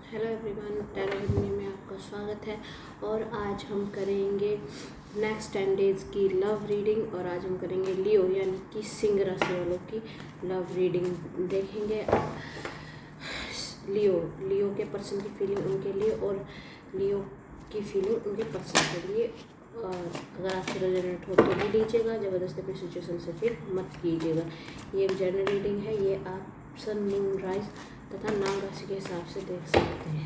Hello everyone, tarot with me में आपका स्वागत है। और आज हम करेंगे नेक्स्ट 10 डेज़ की लव रीडिंग। और आज हम करेंगे लियो यानी कि सिंह राशि वालों की लव रीडिंग देखेंगे। लियो के पर्सन की फीलिंग उनके लिए और लियो की फीलिंग उनके पर्सन के लिए। और अगर आपसे रेजोनेट हो तो भी लीजिएगा, ज़बरदस्ती अपनी सिचुएशन से फिर मत कीजिएगा। ये एक जनरल रीडिंग है, ये आप सन, मून, राइज तथा नाम राशि के हिसाब से देख सकते हैं।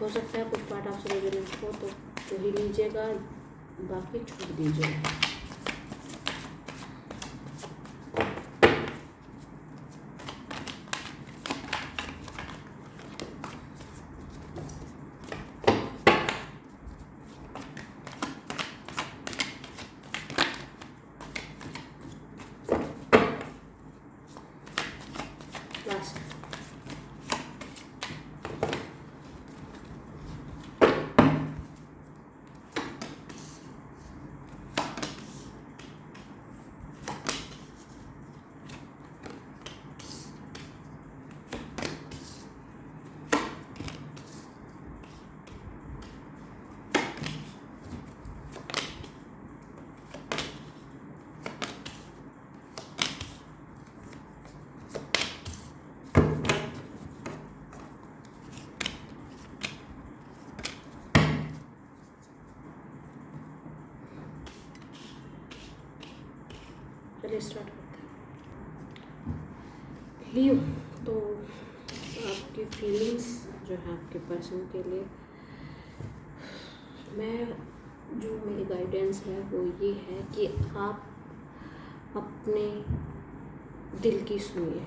हो सकता है कुछ पार्ट आपसे रेजोनेट हो तो ही लीजिएगा, बाकी छोड़ दीजिएगा। लास्ट चलिए स्टार्ट करते हैं। लियो, तो आपकी फीलिंग्स जो है आपके पर्सन के लिए, जो मेरी गाइडेंस है वो ये है कि आप अपने दिल की सुनिए।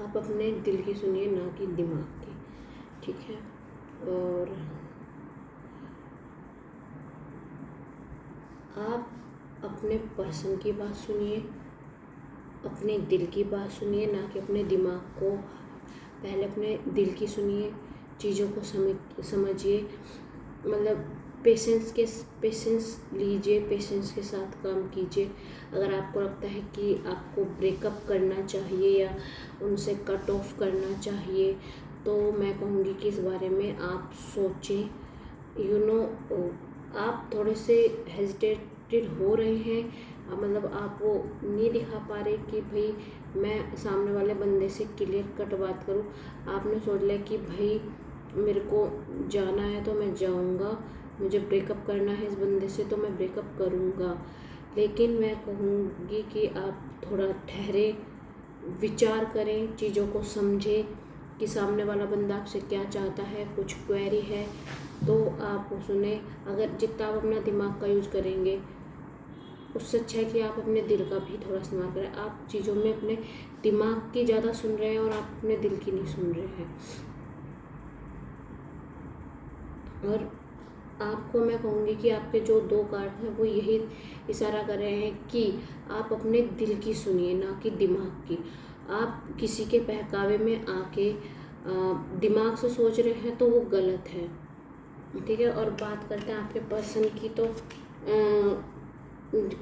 आप अपने दिल की सुनिए, ना कि दिमाग की, ठीक है। और आप अपने पर्सन की बात सुनिए, अपने दिल की बात सुनिए, ना कि अपने दिमाग को। पहले अपने दिल की सुनिए, चीज़ों को समझिए, मतलब पेशेंस लीजिए, पेशेंस के साथ काम कीजिए। अगर आपको लगता है कि आपको ब्रेकअप करना चाहिए या उनसे कट ऑफ करना चाहिए, तो मैं कहूँगी कि इस बारे में आप सोचें। आप थोड़े से हेजिटेटेड हो रहे हैं, मतलब आप वो नहीं दिखा पा रहे कि भाई मैं सामने वाले बंदे से क्लियर कट बात करूं। आपने सोच लिया कि भाई मेरे को जाना है तो मैं जाऊंगा, मुझे ब्रेकअप करना है इस बंदे से तो मैं ब्रेकअप करूंगा। लेकिन मैं कहूँगी कि आप थोड़ा ठहरे, विचार करें, चीज़ों को समझें कि सामने वाला बंदा आपसे क्या चाहता है। कुछ क्वेरी है तो आप सुने। अगर जितना आप अपना दिमाग का यूज़ करेंगे, उससे अच्छा है कि आप अपने दिल का भी थोड़ा इस्तेमाल करें। आप चीज़ों में अपने दिमाग की ज़्यादा सुन रहे हैं और आप अपने दिल की नहीं सुन रहे हैं। और आपको मैं कहूँगी कि आपके जो 2 कार्ड हैं वो यही इशारा कर रहे हैं कि आप अपने दिल की सुनिए, ना कि दिमाग की। आप किसी के बहकावे में आके दिमाग से सोच रहे हैं तो वो गलत है, ठीक है। और बात करते हैं आपके पर्सन की, तो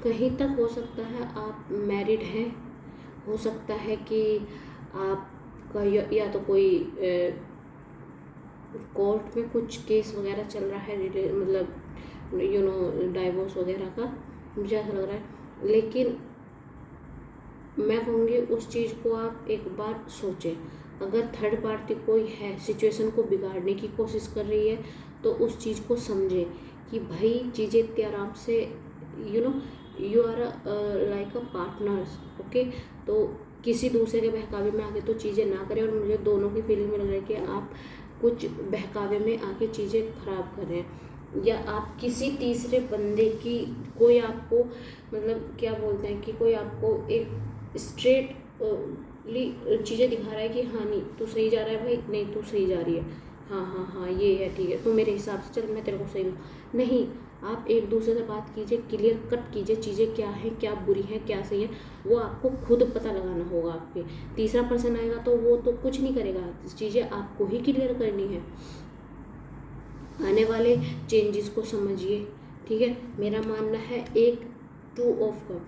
कहीं तक हो सकता है आप मैरिड हैं, हो सकता है कि आपका या तो कोई कोर्ट में कुछ केस वगैरह चल रहा है, मतलब डाइवोर्स वगैरह का, मुझे ऐसा लग रहा है। लेकिन मैं कहूँगी उस चीज़ को आप एक बार सोचें। अगर थर्ड पार्टी कोई है, सिचुएशन को बिगाड़ने की कोशिश कर रही है, तो उस चीज़ को समझें कि भाई चीज़ें इतने आराम से you are like a partners, okay. तो किसी दूसरे के बहकावे में आके तो चीज़ें ना करें। और मुझे दोनों की फीलिंग में लग रहा है कि आप कुछ बहकावे में आके चीज़ें खराब कर रहे हैं, या आप किसी तीसरे बंदे की, कोई आपको मतलब क्या बोलते हैं कि कोई आपको एक स्ट्रेट चीज़ें दिखा रहा है कि हाँ नहीं तू सही जा रहा है भाई, नहीं तू सही जा रही है, हाँ हाँ हाँ ये है ठीक है, तो मेरे हिसाब से चल मैं तेरे को सही हूँ। नहीं, आप एक दूसरे से बात कीजिए, क्लियर कट कीजिए, चीज़ें क्या हैं, क्या बुरी हैं, क्या सही है, वो आपको खुद पता लगाना होगा। आपके तीसरा पर्सन आएगा तो वो तो कुछ नहीं करेगा, चीज़ें आपको ही क्लियर करनी है। आने वाले चेंजेस को समझिए, ठीक है। मेरा मानना है एक 2 ऑफ कप,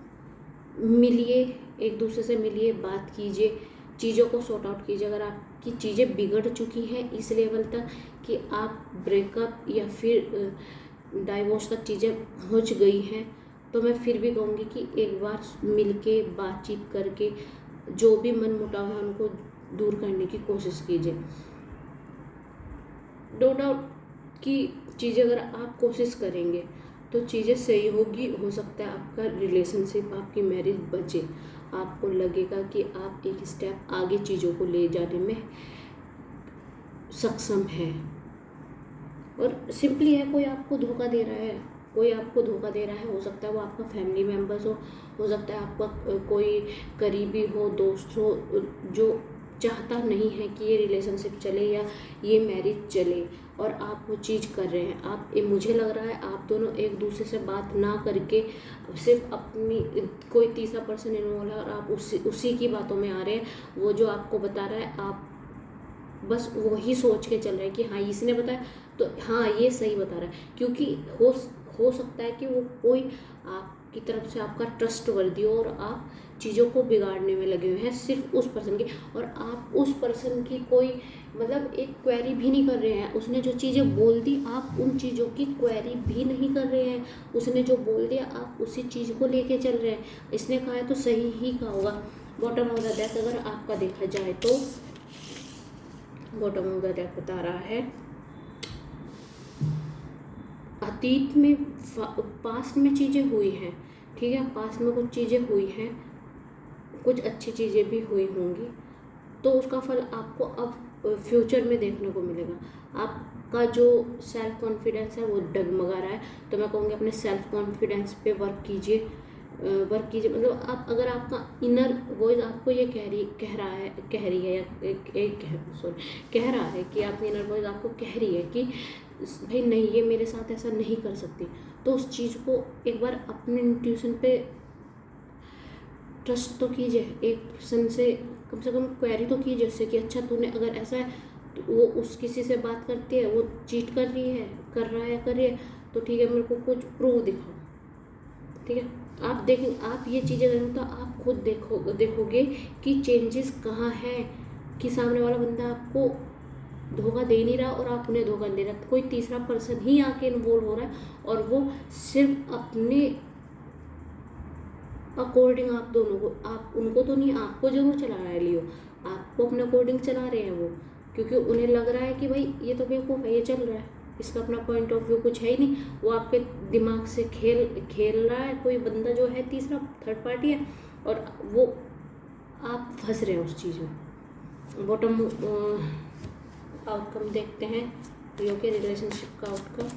मिलिए, एक दूसरे से मिलिए, बात कीजिए, चीज़ों को सॉर्ट आउट कीजिए। अगर आपकी चीज़ें बिगड़ चुकी हैं इस लेवल तक कि आप ब्रेकअप या फिर डाइवोर्स तक चीज़ें पहुंच गई हैं, तो मैं फिर भी कहूँगी कि एक बार मिलके बातचीत करके जो भी मन मुटाव है उनको दूर करने की कोशिश कीजिए। नो डाउट कि चीज़ें अगर आप कोशिश करेंगे तो चीज़ें सही होगी। हो सकता है आपका रिलेशनशिप, आपकी मैरिज बचे, आपको लगेगा कि आप एक स्टेप आगे चीज़ों को ले जाने में सक्षम है। और सिंपली है, कोई आपको धोखा दे रहा है, कोई आपको धोखा दे रहा है, हो सकता है वो आपका फैमिली मेम्बर्स हो सकता है आपका कोई करीबी हो, दोस्त हो, जो चाहता नहीं है कि ये रिलेशनशिप चले या ये मैरिज चले, और आप वो चीज़ कर रहे हैं। आप मुझे लग रहा है आप दोनों एक दूसरे से बात ना करके सिर्फ अपनी कोई तीसरा पर्सन इन्वॉल्व है और आप उसी की बातों में आ रहे हैं। वो जो आपको बता रहा है आप बस वही सोच के चल रहे हैं कि हाँ इसने बताया तो हाँ ये सही बता रहा है, क्योंकि हो सकता है कि वो कोई आपकी तरफ से आपका ट्रस्ट वर्दी हो और आप चीज़ों को बिगाड़ने में लगे हुए हैं सिर्फ उस पर्सन के, और आप उस पर्सन की कोई मतलब एक क्वेरी भी नहीं कर रहे हैं। उसने जो चीज़ें बोल दी आप उन चीज़ों की क्वेरी भी नहीं कर रहे हैं। उसने जो बोल दिया आप उसी चीज़ को लेके चल रहे हैं। इसने कहा है तो सही ही कहा होगा। बॉटम ऑफ द डेक अगर आपका देखा जाए तो बॉटम ऑफ द डेक बता रहा है अतीत में, पास्ट में चीज़ें हुई हैं, ठीक है, पास्ट में कुछ चीज़ें हुई हैं, कुछ अच्छी चीज़ें भी हुई होंगी, तो उसका फल आपको अब फ्यूचर में देखने को मिलेगा। आपका जो सेल्फ कॉन्फिडेंस है वो डगमगा रहा है, तो मैं कहूँगी अपने सेल्फ कॉन्फिडेंस पे वर्क कीजिए। मतलब आप अगर आपका इनर वॉइस आपको ये कह रहा है कह रहा है कि आपकी इनर वॉइस आपको कह रही है कि भाई नहीं ये मेरे साथ ऐसा नहीं कर सकती, तो उस चीज़ को एक बार अपने इंट्यूशन पे ट्रस्ट तो कीजिए। एक पर्सन से कम क्वेरी तो कीजिए उससे कि अच्छा तूने अगर ऐसा है तो वो उस किसी से बात करती है, वो चीट कर रही है, कर रही है, तो ठीक है मेरे को कुछ प्रूफ दिखाओ, ठीक है। आप देखें, आप ये चीज़ें करेंगे तो आप खुद देखोगे कि चेंजेस कहाँ है, कि सामने वाला बंदा आपको धोखा दे नहीं रहा और आप उन्हें धोखा दे रहा, कोई तीसरा पर्सन ही आके इन्वॉल्व हो रहा है और वो सिर्फ अपने अकॉर्डिंग आप दोनों को, आप उनको तो नहीं, आपको जरूर चला रहा है लियो, आपको अपने अकॉर्डिंग चला रहे हैं वो, क्योंकि उन्हें लग रहा है कि भाई ये तो बेवकूफ़ है, ये चल रहा है, इसका अपना पॉइंट ऑफ व्यू कुछ है ही नहीं, वो आपके दिमाग से खेल रहा है, कोई बंदा जो है तीसरा थर्ड पार्टी है, और वो आप फंस रहे हैं उस चीज़ में। बॉटम आउटकम देखते हैं लियो के रिलेशनशिप का आउटकम।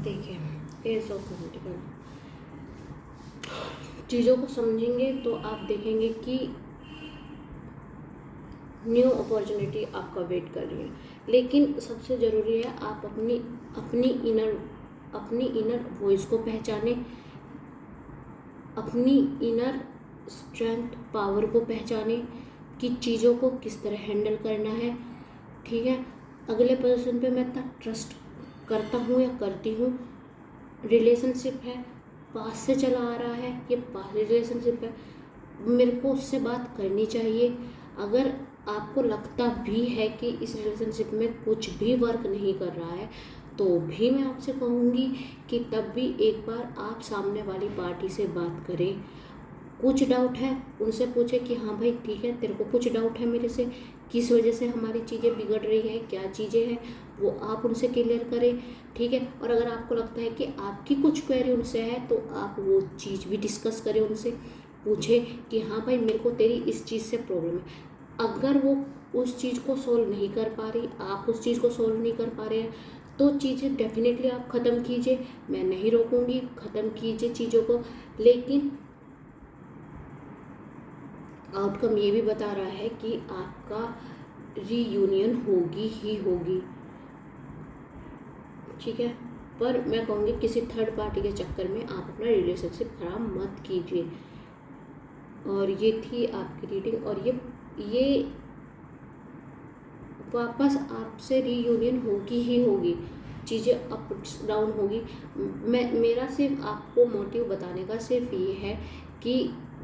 देखिए एज ऑफ पेंटिकल, चीज़ों को समझेंगे तो आप देखेंगे कि न्यू अपॉर्चुनिटी आपका वेट कर रही है, लेकिन सबसे ज़रूरी है आप अपनी इनर वॉइस को पहचाने, अपनी इनर स्ट्रेंथ पावर को पहचाने कि चीज़ों को किस तरह हैंडल करना है, ठीक है। अगले पर्सन पे मैं इतना ट्रस्ट करता हूँ या करती हूँ, रिलेशनशिप है, पास से चला आ रहा है, ये पास रिलेशनशिप है, मेरे को उससे बात करनी चाहिए। अगर आपको लगता भी है कि इस रिलेशनशिप में कुछ भी वर्क नहीं कर रहा है, तो भी मैं आपसे कहूँगी कि तब भी एक बार आप सामने वाली पार्टी से बात करें। कुछ डाउट है उनसे पूछे कि हाँ भाई ठीक है, तेरे को कुछ डाउट है मेरे से, किस वजह से हमारी चीज़ें बिगड़ रही हैं, क्या चीज़ें हैं, वो आप उनसे क्लियर करें, ठीक है। और अगर आपको लगता है कि आपकी कुछ क्वेरी उनसे है तो आप वो चीज़ भी डिस्कस करें उनसे, पूछे कि हाँ भाई मेरे को तेरी इस चीज़ से प्रॉब्लम है। अगर वो उस चीज़ को सॉल्व नहीं कर पा रही, आप उस चीज़ को सॉल्व नहीं कर पा रहे हैं, तो चीज़ें डेफिनेटली आप ख़त्म कीजिए, मैं नहीं रोकूंगी, ख़त्म कीजिए चीज़ों को। लेकिन आउटकम ये भी बता रहा है कि आपका रीयूनियन होगी ही होगी, ठीक है। पर मैं कहूँगी किसी थर्ड पार्टी के चक्कर में आप अपना रिलेशनशिप खराब मत कीजिए। और ये थी आपकी रीडिंग, और ये वापस आपसे रीयूनियन होगी ही होगी, चीज़ें अप डाउन होगी। मेरा सिर्फ आपको मोटिव बताने का सिर्फ ये है कि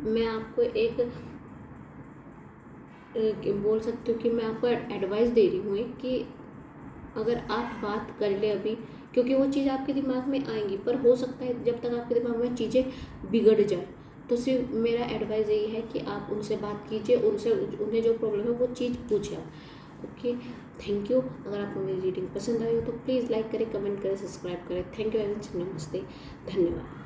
मैं आपको एक बोल सकती हूँ कि मैं आपको एडवाइस दे रही हूँ कि अगर आप बात कर ले अभी, क्योंकि वो चीज़ आपके दिमाग में आएंगी, पर हो सकता है जब तक आपके दिमाग में चीज़ें बिगड़ जाए, तो सिर्फ मेरा एडवाइस यही है कि आप उनसे बात कीजिए, उन्हें जो प्रॉब्लम है वो चीज़ पूछें। Okay, thank you. अगर आपको मेरी रीडिंग पसंद आई हो तो प्लीज़ लाइक करें, कमेंट करें, सब्सक्राइब करें। Thank you very much. नमस्ते, धन्यवाद।